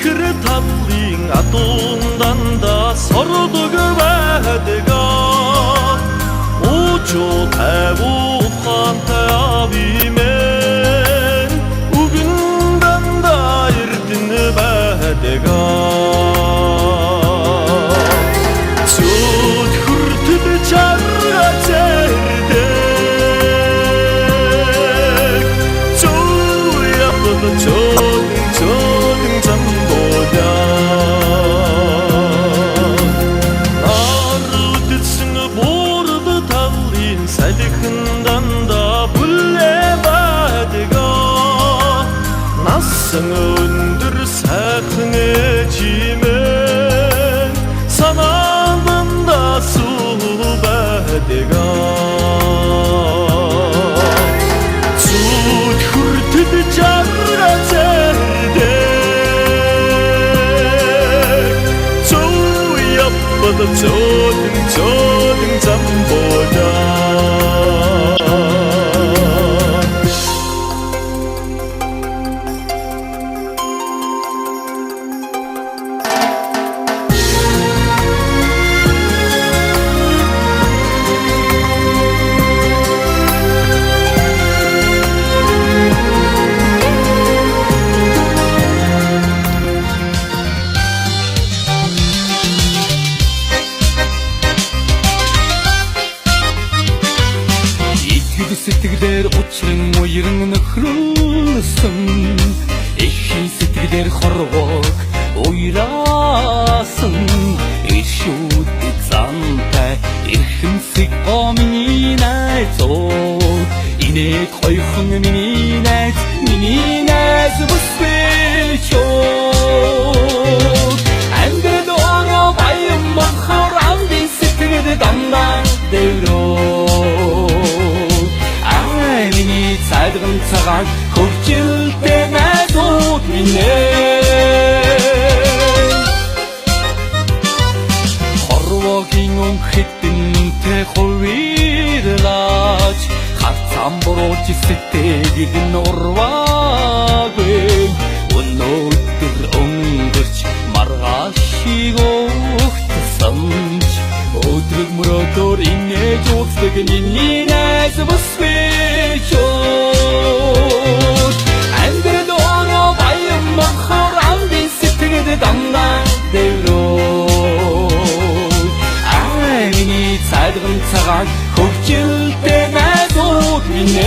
Fikri talling atından da sordu güvedega Uçu tevukan teavimen Ugünden da irdin bedega Çut hürtüdü çarra çerdek Çoğu yapılı çoğun 잠보자 나를 뜻은 모르듯 달린 살리큰단 다 불레바드가 낯선 은들 사흥해지면 사나는 다 수바드가 쭉 훑듯 자라제 조등 잠보자 Сетигдер учрын ойрын нөхрөлсөн Эшин сетигдер хорвог ойрасын Иршүүдик зантай ирхэмсэг о миний найз Инээд хойхон миний найз бүсвэж Ангад ороо баян махар амдын сетигдер дандаа дэврөө сайдган цагаан хөвжилтэй найзууд минь хорвогийн өмхөдөнтэй хувирлаж хавцан бурууч сэтгэлийг нурваагүй өнөөдөр өнгөрч маргаашиг өгсөн өдрөг мөрөдөр инээж уусдаг миний найз бүсвэж Ангад ороо баян махар амдын сэтгд дандаа дэврөө Миний сайдган цагаан хөвжилтэй найзууд минь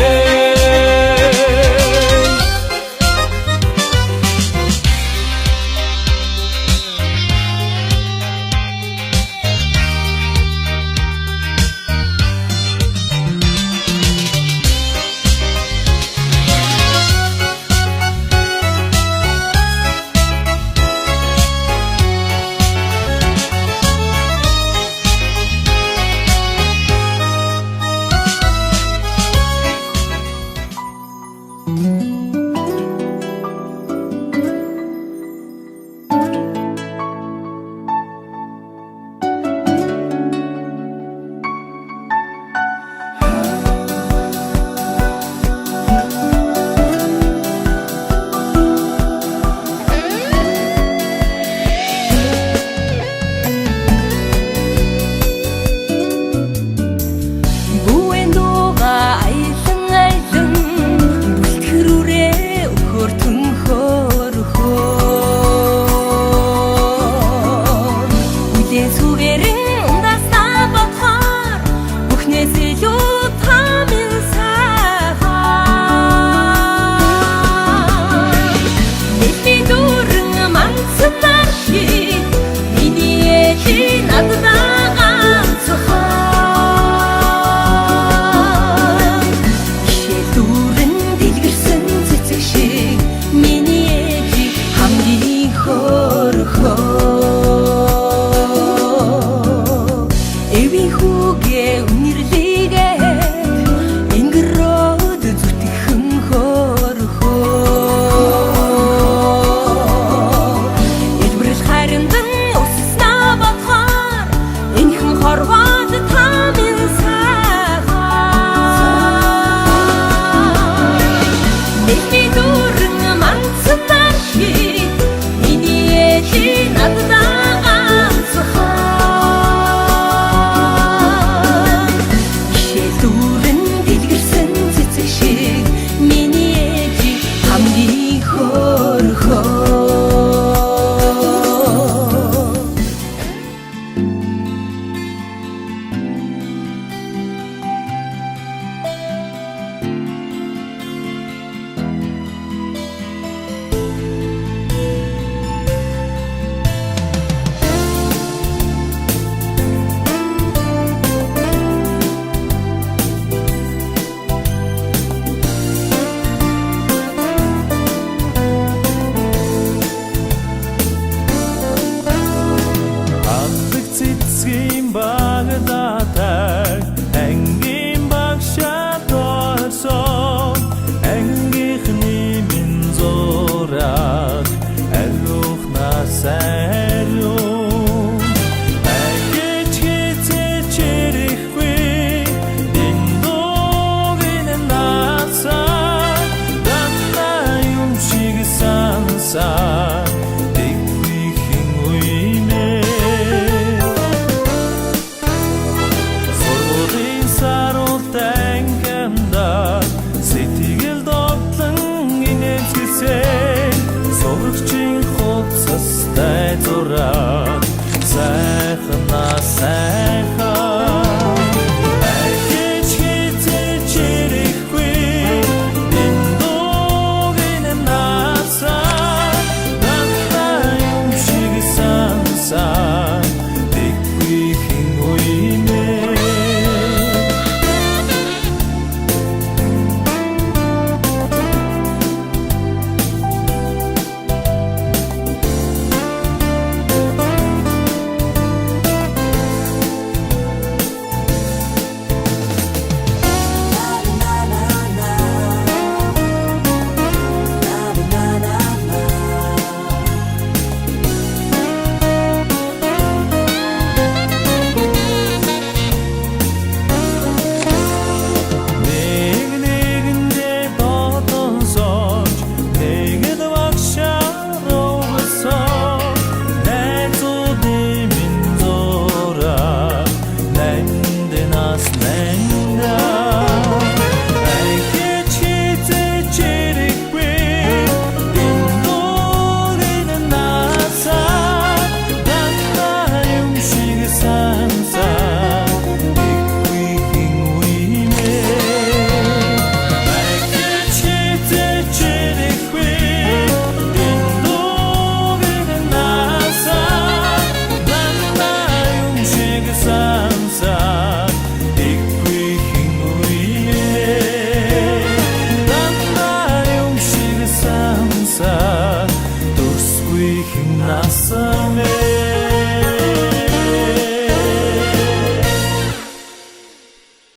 sen